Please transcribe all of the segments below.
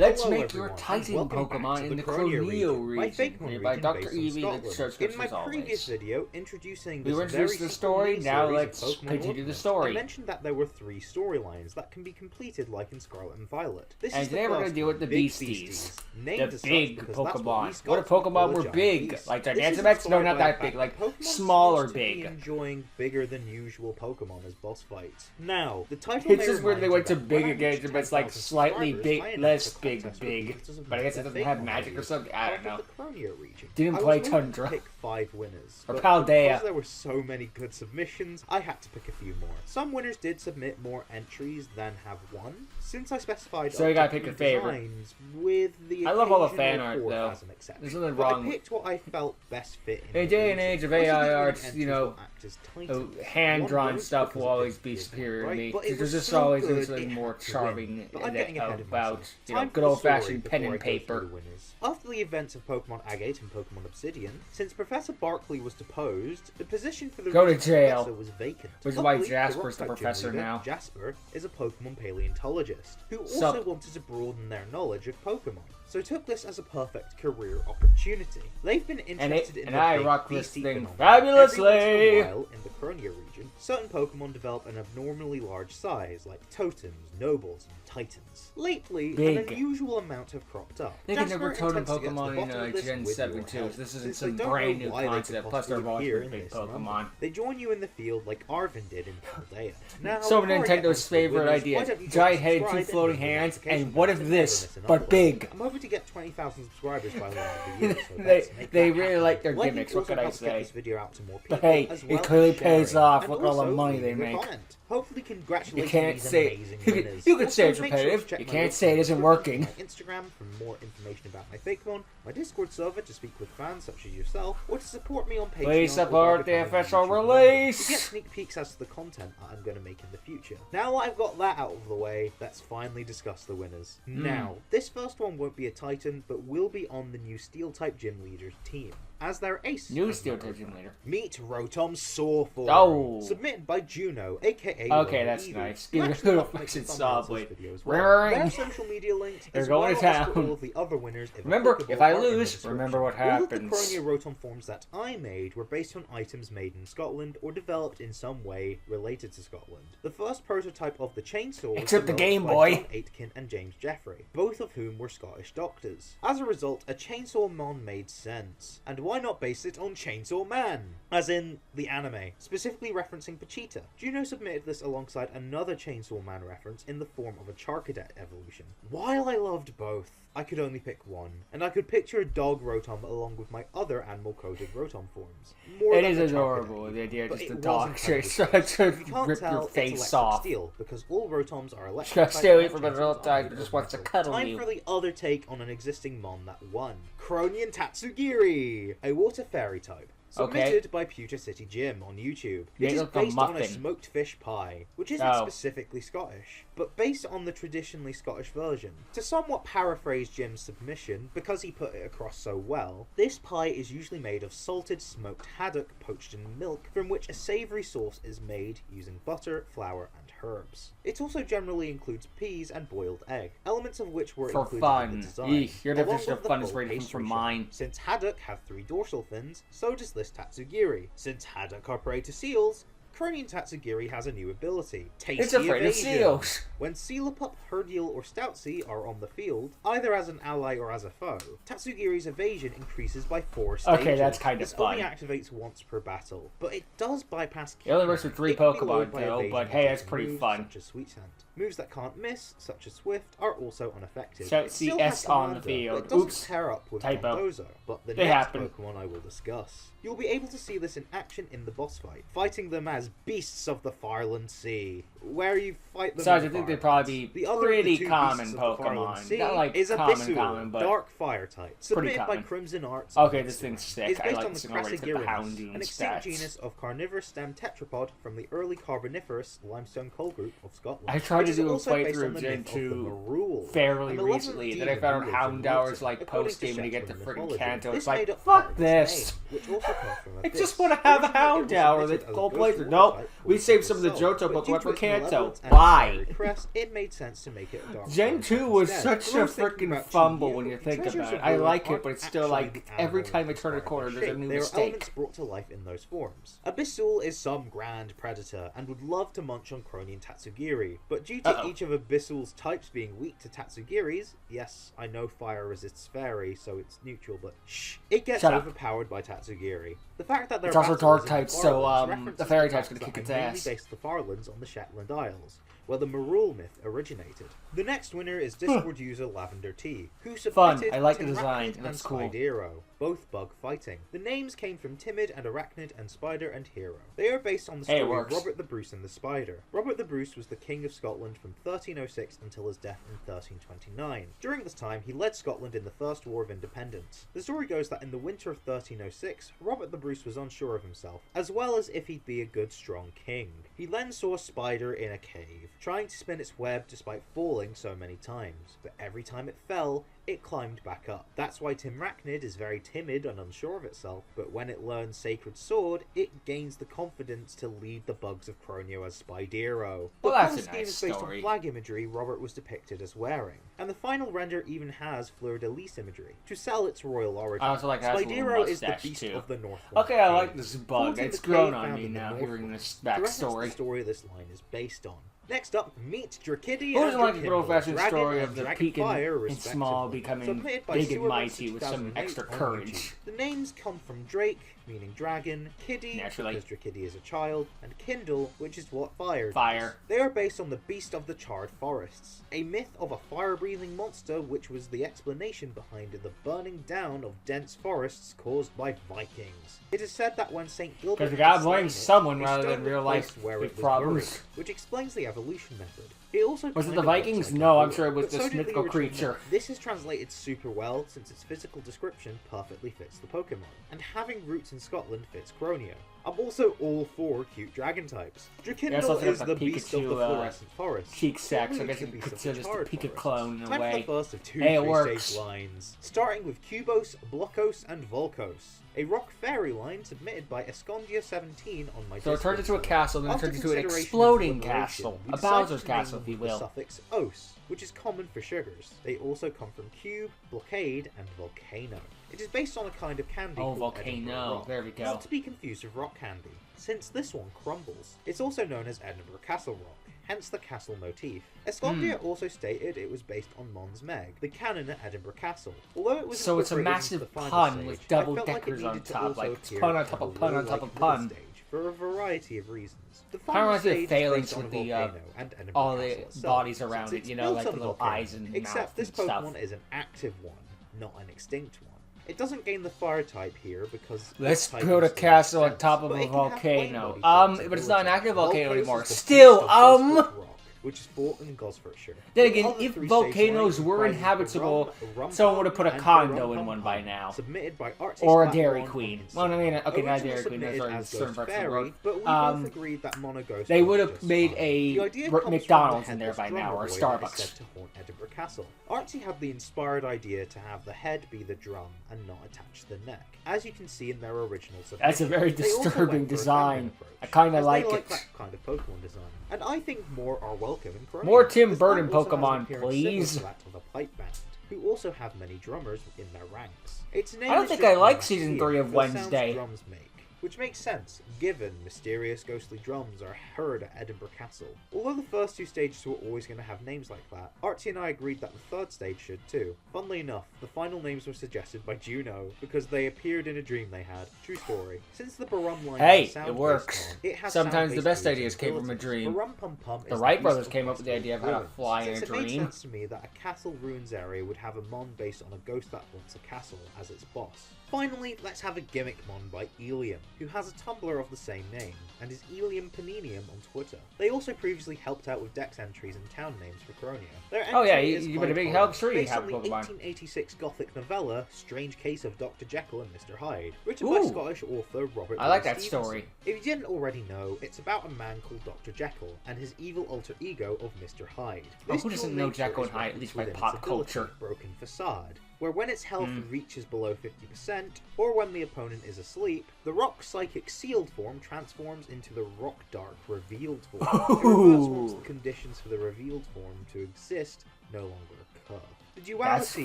Let's Hello, make your everyone, Titan and welcome back Pokemon to in the Croneo Croneo region, my region, Pokemon made by region Dr. based on Eevee, the Scotland. search In my as always. previous video, introducing We this went very through the story, simple now series let's of Pokemon continue the Ultimate, story. I mentioned that there were 3 storylines that can be completed like in Scarlet and Violet. This And is today the we're first going to deal with the one, Big Beasties. named The as such big because that's what we Pokemon. What if Scots Pokemon call a were giant big? beast. Like This is Gigantamax? No, inspired not by that the big. fact Like that Pokemon small or seems to be big. enjoying bigger than usual Pokemon as boss fights. Now, the title It's may just when remind they you went to that big when I again, reached but it's like 10,000 slightly subscribers, big, I announced less a big, contest big. with Beasters of But I guess it Myth doesn't have Pokemon magic or reviews something. I out don't know. of the Croneo region. Didn't I play was going Tundra. to pick 5 winners, Or but Paldea. because there were so many good submissions, I had to pick a few more. Some winners did submit more entries than have won, since I specified So you up gotta to pick a 3 favorite. designs with the I love all the occasional fan art, fourth though. as an exception. There's nothing But wrong I with picked what I felt best fit In a the day and region. age of Most AI the arts, entries you know, will act as titans. hand-drawn One won't stuff because will it always didn't be give superior one, to me. but it There's was just so always good, something it more had to charming win. But I'm getting ahead of about, myself. you know, Time for good the old-fashioned story pen before and I go through paper. the winners. After the events of Pokemon Agate and Pokemon Obsidian, since Professor Barkley was deposed, the position for the Go to region's jail. professor was vacant. Which is why Luckily, Jasper's the rock-type professor gym leader, now. Jasper is a Pokemon paleontologist who also Sup? wanted to broaden their knowledge of Pokemon, so took this as a perfect career opportunity. They've been interested in the I big rock this beastie thing phenomenon. fabulously. Every once in a while, in the Croneo region, certain Pokemon develop an abnormally large size, like totems, nobles, and titans. Lately, Big. an unusual amount have cropped up. They can Jasper never totem intends to get to the Pokemon bottom of in this Gen with 7 your too. help. This isn't Since some they don't brand know new why they could concept. Plus, they're possibly watching appear with in big this number. Pokemon. They join you in the field like Arvin did in Paldea. Now, So before I get Nintendo's on to the favorite winners, idea: why don't you giant head, subscribe 2 and floating hit the hands, notification and what bell if to never this, miss an but upload. big? I'm hoping to get 20,000 subscribers by the end of the year, so they let's make they that really happen. like their Liking gimmicks. What also could I helps get say? this video out to more people, But hey, as it well clearly as pays sharing. off. And Look at all the also money they leave a make. comment. Hopefully, You congratulating can't these say amazing you winners. could say it's Also, make sure to repetitive. check You my can't links say it in the isn't description working. for my Instagram for more information about my Pokemon, my Discord server to speak with fans such as yourself, or to support me on Patreon. Please or support by the becoming a official YouTube member. release. You get sneak peeks as to the content I'm going to make in the future. Now I've got that out of the way, let's finally discuss the winners. Now, this first one won't be a Titan, but will be on the new Steel-type Gym Leaders team, as their ace. New of Steel the Gym Leader. Meet Rotom Sawform. Oh. Submitted by Juno, aka Okay, that's Eevee. nice. You Give it a actually little have to make flexion some saw thumbnails for this blade. video as well. Ring. Their social media links They're as going well to as to town. all of the other winners. Remember, if I are in the lose, description. remember what All of the happens. Croneo Rotom forms that I made were based on items made in Scotland or developed in some way related to Scotland. The first prototype of the chainsaw was Except the developed Game by Boy. John Aitken and James Jeffrey, both of whom were Scottish doctors. As a result, a Chainsaw Mon made sense. And why not base it on Chainsaw Man? As in the anime, specifically referencing Pachita. Juno submitted this alongside another Chainsaw Man reference in the form of a Charcadet evolution. While I loved both, I could only pick one, and I could picture a dog Rotom along with my other animal-coded Rotom forms. More It than is the adorable, Charcadet, the idea but just it the dog wasn't chase heavily to If you can't rip tell, your it's face electric off. steel, because all Rotoms are electric. Try to stay away from an adult dog that just wants to cuddle Time you. for the other take on an existing Mon that won. Cronian Tatsugiri, a water fairy type. Submitted by Pewter City Gym on YouTube. They It is look a based on a muffin. smoked fish pie, which isn't Oh. specifically Scottish, but based on the traditionally Scottish version. To somewhat paraphrase Jim's submission, because he put it across so well, this pie is usually made of salted smoked haddock poached in milk, from which a savoury sauce is made using butter, flour, and herbs. It also generally includes peas and boiled egg, elements of which were For included fun. in the design. Eesh, your along definition with of the fun is full very different from pastry mine. shell. Since haddock have 3 dorsal fins, so does this Tatsugiri. Since haddock are prey to seals, Cronian Tatsugiri has a new ability, Tasty It's afraid of Evasion. seals. When Sealapup, Herdiel, or Stoutsie are on the field, either as an ally or as a foe, Tatsugiri's evasion increases by 4 stages. Okay, that's kind of this fun. only activates once per battle, but it does bypass It only Keychain. works with 3 It can be Pokemon lured by though, evasion but hey, that's using pretty moves fun. Such as Sweet Scent. Moves that can't miss, such as Swift, are also unaffected. So, It still has CS on the Commander, field. but it doesn't Oops. pair up with Typo. Bombozo, but the They next happen. Pokemon I will discuss. You'll be able to see this in action in the boss fight, fighting them as beasts of the Fireland Sea, where you fight them. Besides, in I think the they'd probably be the other of the pretty 2 common beasts of the Fireland Pokemon. Sea Not like is common, Abyssal, but dark fire type, submitted by common. Crimson Arts. Okay, and this Abyssal. thing's sick. It's I based like on this the thing already for the Crassigyrinus, Houndoom an extinct stats. genus of carnivorous stem tetrapod from the early Carboniferous limestone coal group of Scotland. I tried to do a also based playthrough on of the Gen myth of the 2 Marul, fairly a malevolent recently. Then I demon found who out lives in Houndour's water. like According post game when you get to Shetland friggin' mythology, Kanto. this It's like, made up fuck part of this. name, which also comes from I Abyss. just want to have a Originally, it was Houndour submitted with as a full ghost playthrough. water Nope, type we called saved some of the Itself, Johto but due Pokemon to for its Kanto. malevolence and Why? fiery crest, it made sense to make it a dark Gen water 2 type was instead. such When I a was thinking freaking about fumble Croneo, when you think treasures about it. of I Ruin like it, aren't but it's still actually like the every animal time I turn a inspired by corner, there's a shape. new They are mistake. elements brought to life in those forms. Abyssal is some grand predator and would love to munch on Cronian Tatsugiri, but due to each of Abyssal's types being weak to Tatsugiri's, yes, I know fire resists fairy, so it's neutral, but shh, it gets overpowered by Tatsugiri. The fact that they're It's also dark types, so the fairy type's gonna kick its ass. mainly based the Farlands on the Shetland Isles, where the Marul myth originated. The next winner is Discord user Lavender T, who submitted I like the Timrachnid design. It and looks cool. Spidero, both bug fighting. The names came from Timid and Arachnid and Spider and Hero. They are based on the story of Robert the Bruce and the Spider. Robert the Bruce was the King of Scotland from 1306 until his death in 1329. During this time, he led Scotland in the First War of Independence. The story goes that in the winter of 1306, Robert the Bruce was unsure of himself, as well as if he'd be a good, strong king. He then saw a spider in a cave, trying to spin its web despite falling so many times, but every time it fell, it climbed back up. That's why Timrachnid is very timid and unsure of itself, but when it learns Sacred Sword, it gains the confidence to lead the bugs of Croneo as Spidero. Well, the that's colour a scheme nice is based story. on flag imagery Robert was depicted as wearing, and the final render even has fleur-de-lis imagery to sell its royal origin. I also like how it has a little Spidero is the mustache, beast too. of the North. Okay, I like this bug. Fought in It's the grown cave on found me in the now, North hearing Wall. this To reference backstory. the story this line is based on. Next up, meet Drakiddy Who and doesn't like a good Kindle, old-fashioned Dragon story and of the Dragon peak Fire, and small respectively. becoming Submitted by big and Sewerman mighty with some 2008 extra on courage? YouTube. The names come from Drake, meaning dragon, Kiddy, Naturally. because Drakiddy is a child, and Kindle, which is what fire Fire. does. They are based on the Beast of the Charred Forests, a myth of a fire-breathing monster which was the explanation behind the burning down of dense forests caused by Vikings. It is said that when St. Gilbert Because we gotta had slain blame it, someone a rather stone than was real placed life where it big was problems. buried, which explains the evolution method. It also Was it kind the of looks Vikings? like a No, I'm bullet, sure it was but this so did the mythical original creature. myth. This is translated super well since its physical description perfectly fits the Pokemon, and having roots in Scotland fits Croneo. I'm also all for cute dragon types. Drakindle is the beast of the fluorescent forest. Cheek sex, formerly I guess the you beast could of the consider this the charred Pika forests. clone in a Time for way. the first of two Hey, it 3-stage works. lines, starting with Cubos, Blockos, and Volcos. A rock fairy line submitted by Escondia17 on my So it turns into a Discord castle, then it After turns into an consideration of exploding deliberation, castle. we A decided Bowser's to name castle, if you them with will. the suffix os, which is common for sugars. They also come from cube, blockade, and volcano. It is based on a kind of candy Oh, called Edinburgh volcano. Rock, There we go. not to be confused with rock candy, since this one crumbles. It's also known as Edinburgh Castle Rock, hence the castle motif. Escondia also stated it was based on Mons Meg, the canon at Edinburgh Castle. Although it was So it's a incorporated massive into the final pun stage, with I double felt like it deckers on needed to top, also like it's appear pun on in top a of pun on top lore-like of pun. middle stage for a variety of reasons. The Kinda final reminds me of stage is Phalanx based on with a the, volcano and Edinburgh all Castle the itself, bodies around since it, it's you know, built like on the a little volcano. eyes and Except mouth this and stuff. Pokemon is an active one, not an extinct one. It doesn't gain the fire type here because Let's this type build a is still castle on intense, top of but a it can have flame volcano. body But it's not an ability. active volcano Volcos anymore. is the Still, beast of Gosford Rock, which is fought in Gosfordshire. Then The again, other if three-stage volcanoes line were comprises inhabitable, Rum someone would have put a and condo in Rum one by now. Submitted by Archie Or a Splat Dairy One on Queen. Instagram. Well, I mean, okay, not Originally Dairy Queen, that's submitted already as certain Ghost parts of the Fairy, world. but we both agreed that Mono Ghost They was would have just made fine. a The idea comes from McDonald's the in there headless by now, drummer or a boy that is Starbucks. said to haunt Edinburgh Castle. Archie had the inspired idea to have the head be the drum and not attach to the neck, as you can see in their original submission. That's a very They also disturbing went for a design. feminine approach, I kinda as they like it. that kind of Pokemon design, and I think more are welcome in Croneo. More Tim This Burton line also has an Pokemon, appearance please. similar to that of a pipe band, who also have many drummers in their ranks. Its name I don't is think just I like Max Season here, 3 of the sounds Wednesday. drums make, which makes sense, given mysterious ghostly drums are heard at Edinburgh Castle. Although the first two stages were always going to have names like that, Archie and I agreed that the third stage should too. Funnily enough, the final names were suggested by Juno, because they appeared in a dream they had. True story. Since the Barum line Hey, has a sound it works. based on, it has Sometimes the sound-based best moves ideas and came from a abilities. dream. Barum Pum Pum The is Wright beast brothers of came up with the Western idea of how to ruins, fly in a since it made dream. sense to me that a castle ruins area would have a mon based on a ghost that wants a castle as its boss. Finally, let's have a gimmick mon by Elium. who has a Tumblr of the same name, and is Elium Paninium on Twitter. They also previously helped out with dex entries and town names for Croneo. Their Oh yeah, entry is you've been a quite big odd, help. Sure, you based have on the Pokemon. 1886 Gothic novella Strange Case of Dr. Jekyll and Mr. Hyde, written by Scottish author Robert I like Louis that Stevenson. story. If you didn't already know, it's about a man called Dr. Jekyll and his evil alter ego of Mr. Hyde. Oh, This who doesn't dual know nature Jekyll is and Hyde, at least by referenced pop within its ability, culture? Broken Facade, where when its health reaches below 50%, or when the opponent is asleep, the Rock Psychic Sealed form transforms into the Rock Dark Revealed form. It reverts once the conditions for the revealed form to exist no longer occur. The duality,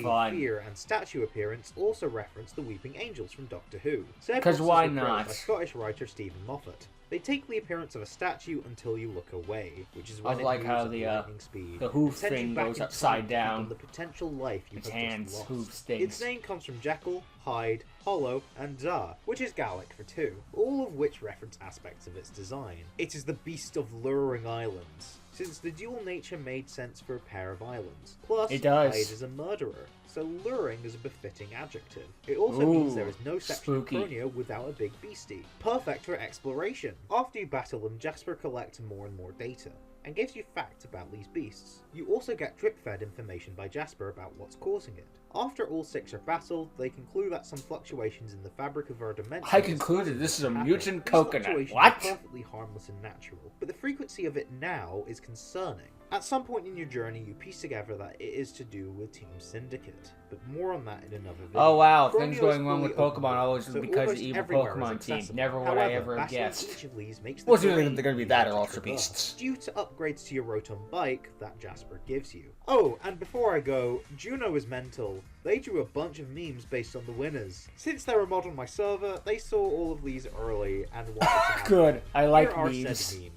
fear, and statue appearance also reference the Weeping Angels from Doctor Who. Because why By not? Scottish writer Stephen Moffat. They take the appearance of a statue until you look away, which is when I it like moves how at the, lightning speed. the hoof and sends you thing back goes in upside time down. on the potential life you Its have hands, just lost. hooves, things. Its name comes from Jekyll, Hyde, Hollow, and Da, which is Gaelic for two, all of which reference aspects of its design. It is the beast of luring islands, since the dual nature made sense for a pair of islands. Plus, It does. Hyde is a murderer, so luring is a befitting adjective. It also means there is no section spooky. of Croneo without a big beastie. Perfect for exploration. After you battle them, Jasper collects more and more data, and gives you facts about these beasts. You also get drip-fed information by Jasper about what's causing it. After all 6 are battled, they conclude that some fluctuations in the fabric of our dimensions... I concluded this is a mutant These coconut. fluctuations What? are perfectly harmless and natural, but the frequency of it now is concerning. At some point in your journey, you piece together that it is to do with Team Syndicate, but more on that in another video. Oh wow, Croneo things is going wrong with fully open Pokemon world, always so because of almost the evil everywhere is Pokemon team. accessible. Never would I However, ever have battling guessed. each of these makes the Wasn't really terrain they're gonna be that or easier to Ultra traverse, Beasts. due to upgrades to your Rotom bike that Jasper gives you. Oh, and before I go, Juno is mental. They drew a bunch of memes based on the winners. Since they're a mod on my server, they saw all of these early and wanted to have Good, them. I like Here are memes. said memes.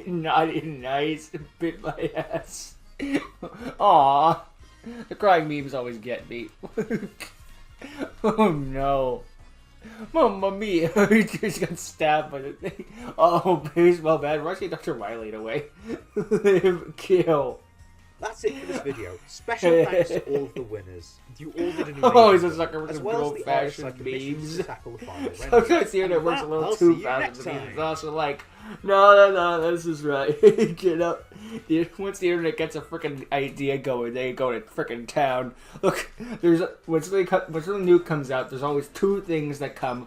Naughty, nice, bit my ass. Aww, the crying memes always get me. Oh no. Mamma mia, he just got stabbed by the thing. Oh, baseball bat, rushing Dr. Wily away. Live, kill. That's it for this video. Special thanks to all of the winners. You all did an amazing Oh, he's a job, sucker with as the well as the artists old-fashioned I commissioned memes. to tackle the final rendering. Sometimes the internet And works a that, little I'll too see you fast. next But it's time. also like, no, this is right. Get up. Once the internet gets a freaking idea going, they go to freaking town. Look, when something new comes out, there's always 2 things that come.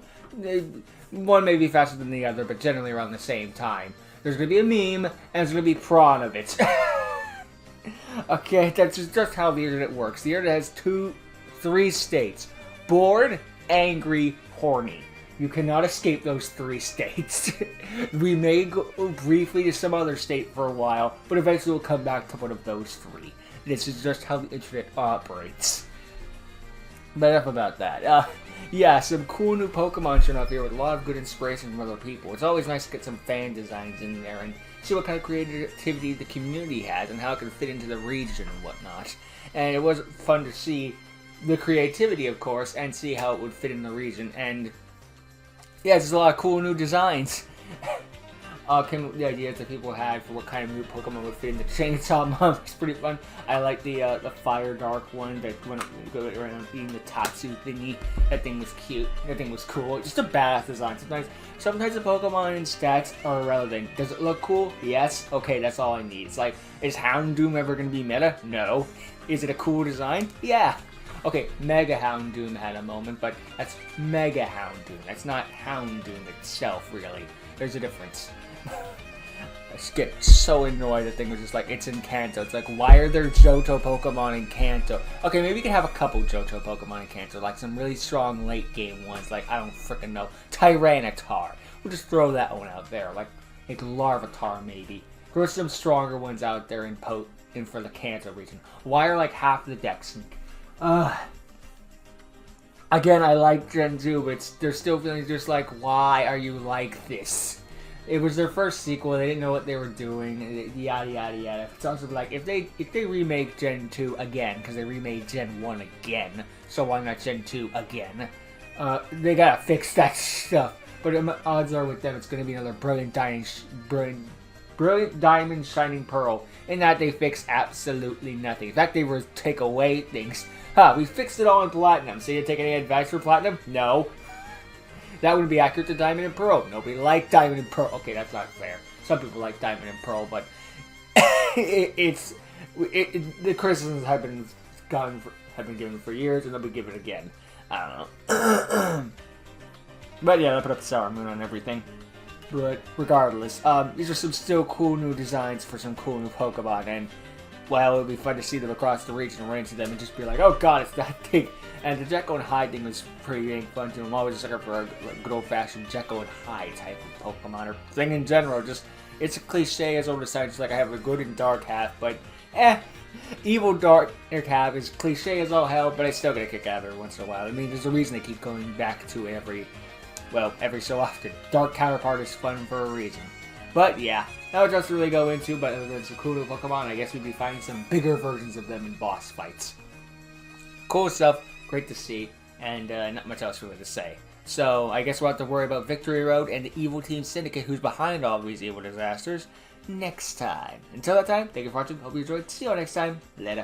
One may be faster than the other, but generally around the same time. There's going to be a meme, and there's going to be prawn of it. Okay, that's just how the internet works. The internet has 3 states. Bored, angry, horny. You cannot escape those 3 states. We may go briefly to some other state for a while, but eventually we'll come back to one of those 3. This is just how the internet operates. But enough about that. Yeah, some cool new Pokemon showing up here with a lot of good inspiration from other people. It's always nice to get some fan designs in there and see what kind of creativity the community has and how it can fit into the region and whatnot. And it was fun to see the creativity, of course, and see how it would fit in the region. And yeah, there's a lot of cool new designs. The ideas that people had for what kind of new Pokemon would fit into Chainsaw Mom is pretty fun. I like the Fire Dark one that went around eating the Tatsu thingy. That thing was cute. That thing was cool. Just a badass design. Sometimes the Pokemon and stats are irrelevant. Does it look cool? Yes. Okay, that's all I need. It's like, is Houndoom ever going to be meta? No. Is it a cool design? Yeah. Okay, Mega Houndoom had a moment, but that's Mega Houndoom. That's not Houndoom itself, really. There's a difference. I just get so annoyed that thing was just like, it's in Kanto. It's like, why are there Johto Pokemon in Kanto? Okay, maybe we can have a couple Johto Pokemon in Kanto, like some really strong late game ones, like, I don't frickin' know, Tyranitar. We'll just throw that one out there, like Larvitar maybe. Throw some stronger ones out there in for the Kanto region. Why are like half the decks? Again, I like Gen 2, but they're still feeling just like, why are you like this? It was their first sequel. They didn't know what they were doing. Yada yada yada. It's also like if they remake Gen 2 again, because they remade Gen 1 again, so why not Gen 2 again? They gotta fix that stuff. But odds are with them, it's gonna be another brilliant Brilliant Diamond, Shining Pearl, in that they fix absolutely nothing. In fact, they were take away things. We fixed it all in Platinum. So you take any advice for Platinum? No. That wouldn't be accurate to Diamond and Pearl. Nobody liked Diamond and Pearl. Okay, that's not fair. Some people like Diamond and Pearl, but the criticisms have been given for years, and they'll be given again. I don't know. But yeah, they'll put up the Sour Moon on everything. But regardless, these are some still cool new designs for some cool new Pokemon, and well, it'll be fun to see them across the region and run into them and just be like, oh god, it's that thing. And the Jekyll and Hyde thing was pretty dang fun too. I'm always just looking for a good old-fashioned Jekyll and Hyde type of Pokemon or thing in general. Just, it's a cliche as old as time. Just like I have a good and dark half, but evil dark half is cliche as all hell, but I still get a kick out of it once in a while. I mean, there's a reason they keep going back to it every so often. Dark counterpart is fun for a reason. But yeah, that was just to really go into, but other than some cool new Pokemon, I guess we'd be finding some bigger versions of them in boss fights. Cool stuff, great to see, and not much else really to say. So, I guess we'll have to worry about Victory Road and the evil Team Syndicate who's behind all these evil disasters next time. Until that time, thank you for watching, hope you enjoyed, see you all next time, later.